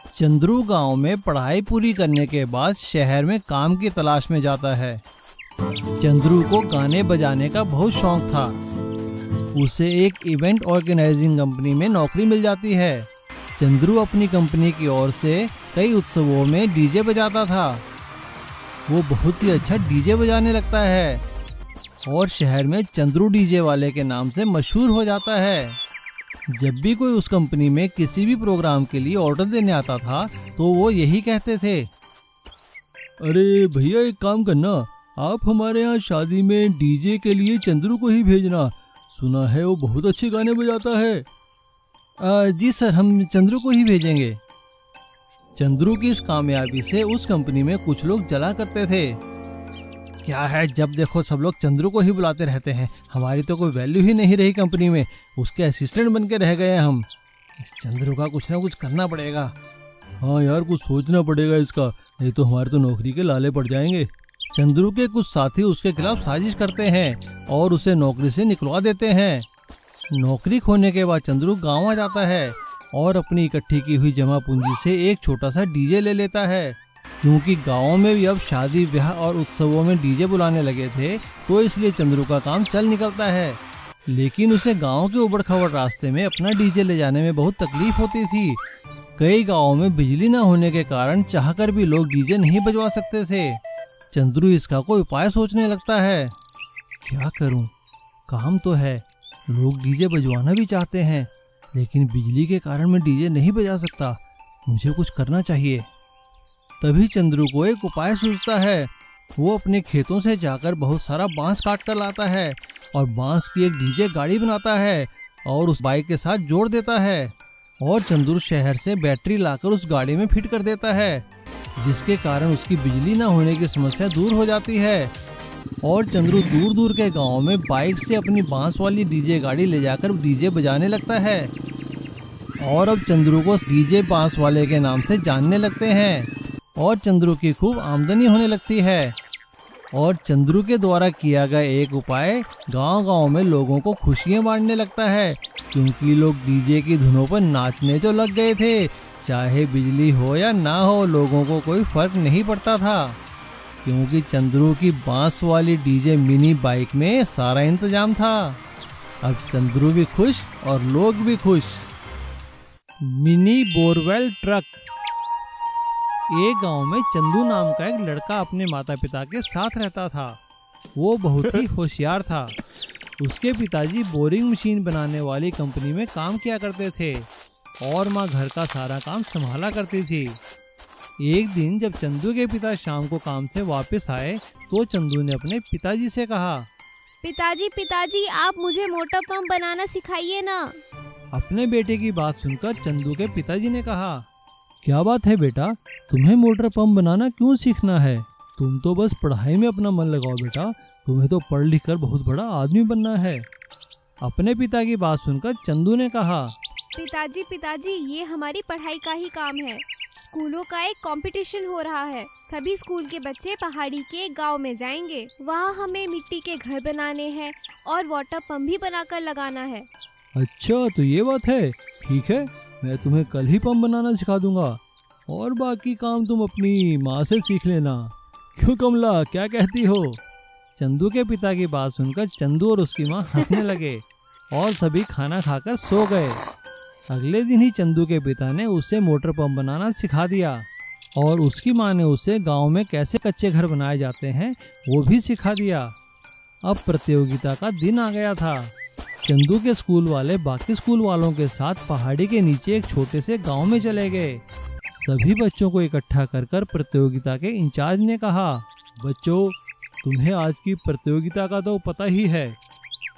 चंद्रू गांव में पढ़ाई पूरी करने के बाद शहर में काम की तलाश में जाता है। चंद्रू को गाने बजाने का बहुत शौक था। उसे एक इवेंट ऑर्गेनाइजिंग कंपनी में नौकरी मिल जाती है। चंद्रू अपनी कंपनी की ओर से कई उत्सवों में डीजे बजाता था। वो बहुत ही अच्छा डीजे बजाने लगता है और शहर में चंद्रू डीजे वाले के नाम से मशहूर हो जाता है। जब भी कोई उस कंपनी में किसी भी प्रोग्राम के लिए ऑर्डर देने आता था तो वो यही कहते थे, अरे भैया एक काम करना, आप हमारे यहाँ शादी में डीजे के लिए चंद्रू को ही भेजना, सुना है वो बहुत अच्छे गाने बजाता है। जी सर, हम चंद्रू को ही भेजेंगे। चंद्रू की इस कामयाबी से उस कंपनी में कुछ लोग जला करते थे। क्या है, जब देखो सब लोग चंद्रू को ही बुलाते रहते हैं, हमारी तो कोई वैल्यू ही नहीं रही कंपनी में, उसके असिस्टेंट बन के रह गए हम। इस चंद्रू का कुछ ना कुछ करना पड़ेगा। हाँ यार, कुछ सोचना पड़ेगा इसका, नहीं तो हमारे तो नौकरी के लाले पड़ जाएंगे। चंद्रू के कुछ साथी उसके खिलाफ साजिश करते हैं और उसे नौकरी से निकलवा देते हैं। नौकरी खोने के बाद चंद्रू गाँव आ जाता है और अपनी इकट्ठी की हुई जमा पूंजी से एक छोटा सा डीजे ले लेता है। क्योंकि गाँव में भी अब शादी ब्याह और उत्सवों में डीजे बुलाने लगे थे, तो इसलिए चंद्रू का काम चल निकलता है। लेकिन उसे गांव के उबड़ खाबड़ रास्ते में अपना डीजे ले जाने में बहुत तकलीफ होती थी। कई गांवों में बिजली न होने के कारण चाहकर भी लोग डीजे नहीं बजवा सकते थे। चंद्रू इसका कोई उपाय सोचने लगता है। क्या करूं, काम तो है, लोग डीजे बजवाना भी चाहते हैं, लेकिन बिजली के कारण मैं डीजे नहीं बजा सकता, मुझे कुछ करना चाहिए। तभी चंद्रू को एक उपाय सूझता है। वो अपने खेतों से जाकर बहुत सारा बांस काट कर लाता है और बांस की एक डीजे गाड़ी बनाता है और उस बाइक के साथ जोड़ देता है। और चंद्रू शहर से बैटरी लाकर उस गाड़ी में फिट कर देता है, जिसके कारण उसकी बिजली न होने की समस्या दूर हो जाती है। और चंद्रू दूर दूर के गाँव में बाइक से अपनी बांस वाली डीजे गाड़ी ले जाकर डीजे बजाने लगता है। और अब चंद्रू को डीजे बांस वाले के नाम से जानने लगते हैं और चंद्रू की खूब आमदनी होने लगती है। और चंद्रू के द्वारा किया गया एक उपाय गांव-गांव में लोगों को खुशियां बांटने लगता है, क्योंकि लोग डीजे की धुनों पर नाचने तो लग गए थे। चाहे बिजली हो या ना हो, लोगों को कोई फर्क नहीं पड़ता था, क्योंकि चंद्रू की बांस वाली डीजे मिनी बाइक में सारा इंतजाम था। अब चंद्रू भी खुश और लोग भी खुश। Mini borewell truck. एक गांव में चंदू नाम का एक लड़का अपने माता पिता के साथ रहता था। वो बहुत ही होशियार था। उसके पिताजी बोरिंग मशीन बनाने वाली कंपनी में काम किया करते थे और माँ घर का सारा काम संभाला करती थी। एक दिन जब चंदू के पिता शाम को काम से वापस आए तो चंदू ने अपने पिताजी से कहा, पिताजी आप मुझे मोटर पंप बनाना सिखाइए ना। अपने बेटे की बात सुनकर चंदू के पिताजी ने कहा, क्या बात है बेटा, तुम्हें मोटर पंप बनाना क्यों सीखना है? तुम तो बस पढ़ाई में अपना मन लगाओ बेटा, तुम्हें तो पढ़ लिख कर बहुत बड़ा आदमी बनना है। अपने पिता की बात सुनकर चंदू ने कहा, पिताजी ये हमारी पढ़ाई का ही काम है। स्कूलों का एक कंपटीशन हो रहा है, सभी स्कूल के बच्चे पहाड़ी के गांव में जाएंगे। वहाँ हमें मिट्टी के घर बनाने हैं और वाटर पंप भी बनाकर लगाना है। अच्छा तो ये बात है, ठीक है, मैं तुम्हें कल ही पंप बनाना सिखा दूंगा और बाकी काम तुम अपनी माँ से सीख लेना। क्यों कमला, क्या कहती हो? चंदू के पिता की बात सुनकर चंदू और उसकी माँ हंसने लगे और सभी खाना खाकर सो गए। अगले दिन ही चंदू के पिता ने उसे मोटर पंप बनाना सिखा दिया और उसकी माँ ने उसे गांव में कैसे कच्चे घर बनाए जाते हैं वो भी सिखा दिया। अब प्रतियोगिता का दिन आ गया था। चंदू के स्कूल वाले बाकी स्कूल वालों के साथ पहाड़ी के नीचे एक छोटे से गांव में चले गए। सभी बच्चों को इकट्ठा कर प्रतियोगिता के इंचार्ज ने कहा, बच्चों तुम्हें आज की प्रतियोगिता का तो पता ही है,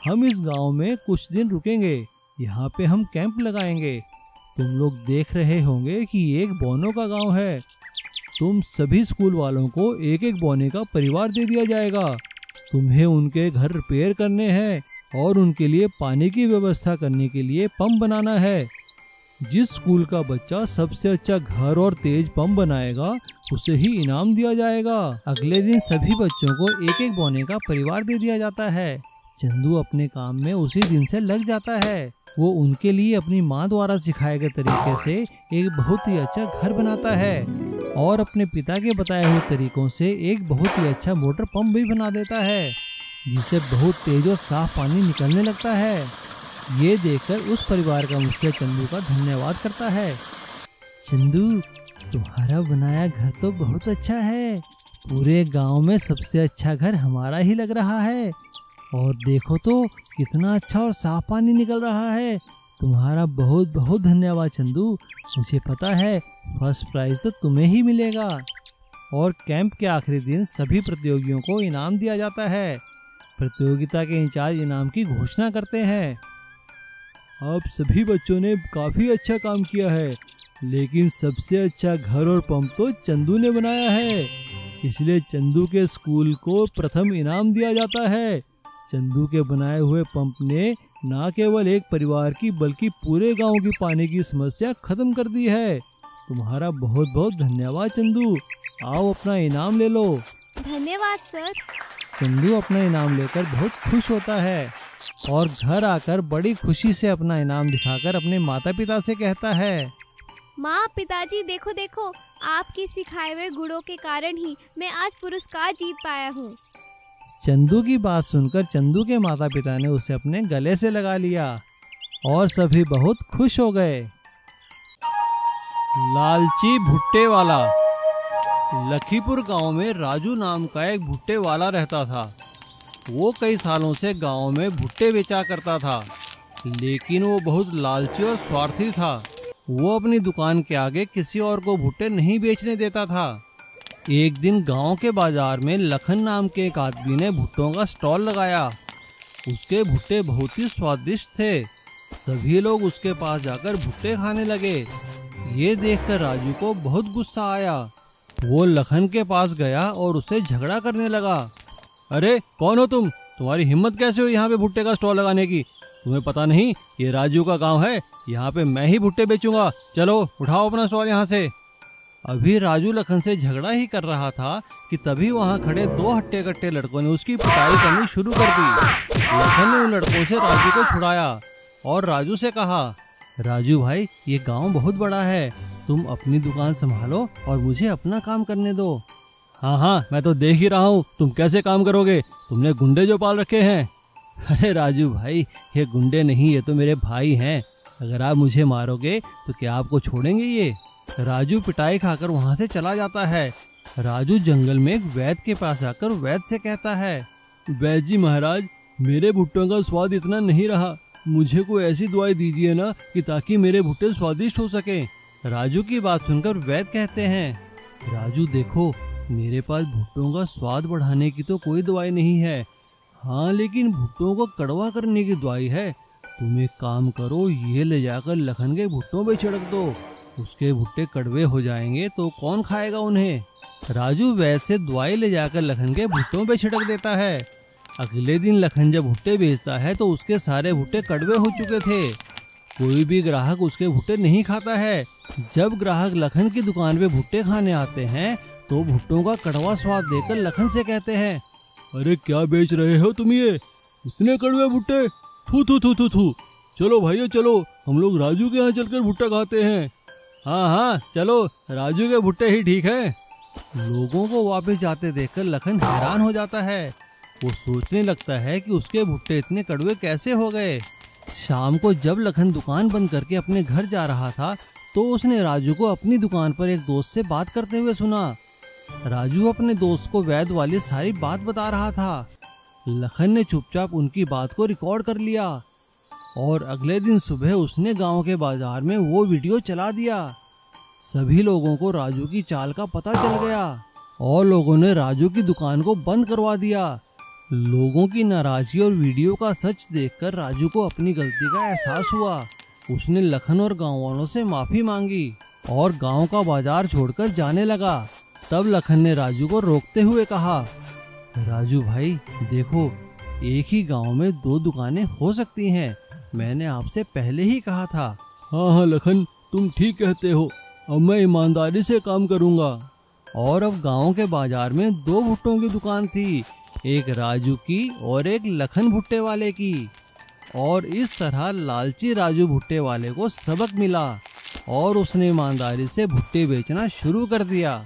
हम इस गांव में कुछ दिन रुकेंगे, यहाँ पे हम कैंप लगाएंगे। तुम लोग देख रहे होंगे कि एक बोनों का गांव है, तुम सभी स्कूल वालों को एक एक बोने का परिवार दे दिया जाएगा। तुम्हें उनके घर रिपेयर करने हैं और उनके लिए पानी की व्यवस्था करने के लिए पंप बनाना है। जिस स्कूल का बच्चा सबसे अच्छा घर और तेज पंप बनाएगा उसे ही इनाम दिया जाएगा। अगले दिन सभी बच्चों को एक एक बोने का परिवार दे दिया जाता है। चंदू अपने काम में उसी दिन से लग जाता है। वो उनके लिए अपनी माँ द्वारा सिखाए गए तरीके से एक बहुत ही अच्छा घर बनाता है और अपने पिता के बताए हुए तरीकों से एक बहुत ही अच्छा मोटर पंप भी बना देता है, जिससे बहुत तेज और साफ पानी निकलने लगता है। ये देखकर उस परिवार का मुखिया चंदू का धन्यवाद करता है। चंदू, तुम्हारा बनाया घर तो बहुत अच्छा है। पूरे गांव में सबसे अच्छा घर हमारा ही लग रहा है। और देखो तो कितना अच्छा और साफ पानी निकल रहा है। तुम्हारा बहुत बहुत धन्यवाद चंदू। मुझे पता है फर्स्ट प्राइज तो तुम्हें ही मिलेगा। और कैंप के आखिरी दिन सभी प्रतियोगियों को इनाम दिया जाता है। प्रतियोगिता के इंचार्ज इनाम की घोषणा करते हैं। आप सभी बच्चों ने काफी अच्छा काम किया है, लेकिन सबसे अच्छा घर और पंप तो चंदू ने बनाया है, इसलिए चंदू के स्कूल को प्रथम इनाम दिया जाता है। चंदू के बनाए हुए पंप ने न केवल एक परिवार की बल्कि पूरे गांव की पानी की समस्या खत्म कर दी है। तुम्हारा बहुत बहुत धन्यवाद चंदू। आओ अपना इनाम ले लो। धन्यवाद सर। चंदू अपना इनाम लेकर बहुत खुश होता है और घर आकर बड़ी खुशी से अपना इनाम दिखाकर अपने माता पिता से कहता है, माँ, पिताजी, देखो देखो, आपके सिखाए हुए गुणों के कारण ही मैं आज पुरस्कार जीत पाया हूँ। चंदू की बात सुनकर चंदू के माता पिता ने उसे अपने गले से लगा लिया और सभी बहुत खुश हो गए। लालची भुट्टे वाला। लखीपुर गांव में राजू नाम का एक भुट्टे वाला रहता था। वो कई सालों से गांव में भुट्टे बेचा करता था, लेकिन वो बहुत लालची और स्वार्थी था। वो अपनी दुकान के आगे किसी और को भुट्टे नहीं बेचने देता था। एक दिन गांव के बाजार में लखन नाम के एक आदमी ने भुट्टों का स्टॉल लगाया। उसके भुट्टे बहुत ही स्वादिष्ट थे। सभी लोग उसके पास जाकर भुट्टे खाने लगे। ये देखकर राजू को बहुत गुस्सा आया। वो लखन के पास गया और उससे झगड़ा करने लगा। अरे कौन हो तुम? तुम्हारी हिम्मत कैसे हुई यहाँ पे भुट्टे का स्टॉल लगाने की? तुम्हें पता नहीं ये राजू का गांव है, यहाँ पे मैं ही भुट्टे बेचूंगा। चलो उठाओ अपना स्टॉल यहाँ से। अभी राजू लखन से झगड़ा ही कर रहा था कि तभी वहाँ खड़े दो हट्टे कट्टे लड़कों ने उसकी पिटाई करनी शुरू कर दी। लखन ने उन लड़कों से राजू को छुड़ाया और राजू से कहा, राजू भाई, ये गांव बहुत बड़ा है, तुम अपनी दुकान संभालो और मुझे अपना काम करने दो। हाँ हाँ, मैं तो देख ही रहा हूँ तुम कैसे काम करोगे। तुमने गुंडे जो पाल रखे हैं। अरे राजू भाई, ये गुंडे नहीं, ये तो मेरे भाई हैं। अगर आप मुझे मारोगे तो क्या आपको छोड़ेंगे ये? राजू पिटाई खाकर वहाँ से चला जाता है। राजू जंगल में एक वैद्य के पास आकर वैद्य से कहता है, वैद्य जी महाराज, मेरे भुट्टों का स्वाद इतना नहीं रहा, मुझे कोई ऐसी दवाई दीजिए ना कि ताकि मेरे भुट्टे स्वादिष्ट हो सके। राजू की बात सुनकर वैद्य कहते हैं, राजू देखो, मेरे पास भुट्टों का स्वाद बढ़ाने की तो कोई दवाई नहीं है, हाँ लेकिन भुट्टों को कड़वा करने की दवाई है। तुम एक काम करो, ये ले जाकर लखन के भुट्टों पे छिड़क दो, उसके भुट्टे कड़वे हो जाएंगे तो कौन खाएगा उन्हें। राजू वैद्य से दवाई ले जाकर लखन के भुट्टों पे छिड़क देता है। अगले दिन लखन जब भुट्टे बेचता है तो उसके सारे भुट्टे कड़वे हो चुके थे। कोई भी ग्राहक उसके भुट्टे नहीं खाता है। जब ग्राहक लखन की दुकान पे भुट्टे खाने आते हैं तो भुट्टों का कड़वा स्वाद देखकर लखन से कहते हैं, अरे क्या बेच रहे हो तुम ये? इतने कड़वे भुट्टे, थू थू थू थू थू। चलो भाइयों चलो, हम लोग राजू के यहाँ चलकर भुट्टा खाते हैं। हाँ हाँ चलो, राजू के भुट्टे ही ठीक है। लोगों को वापस जाते देखकर लखन हैरान हो जाता है। वो सोचने लगता है कि उसके भुट्टे इतने कड़वे कैसे हो गए। शाम को जब लखन दुकान बंद करके अपने घर जा रहा था तो उसने राजू को अपनी दुकान पर एक दोस्त से बात करते हुए सुना। राजू अपने दोस्त को वैद्य वाली सारी बात बता रहा था। लखन ने चुपचाप उनकी बात को रिकॉर्ड कर लिया और अगले दिन सुबह उसने गांव के बाजार में वो वीडियो चला दिया। सभी लोगों को राजू की चाल का पता चल गया और लोगों ने राजू की दुकान को बंद करवा दिया। लोगों की नाराजगी और वीडियो का सच देखकर राजू को अपनी गलती का एहसास हुआ। उसने लखन और गांव वालों से माफी मांगी और गांव का बाजार छोड़कर जाने लगा। तब लखन ने राजू को रोकते हुए कहा, राजू भाई देखो, एक ही गांव में दो दुकानें हो सकती हैं, मैंने आपसे पहले ही कहा था। हाँ हाँ लखन, तुम ठीक कहते हो, अब मैं ईमानदारी से काम करूंगा। और अब गांव के बाजार में दो भुट्टों की दुकान थी, एक राजू की और एक लखन भुट्टे वाले की। और इस तरह लालची राजू भुट्टे वाले को सबक मिला और उसने ईमानदारी से भुट्टे बेचना शुरू कर दिया।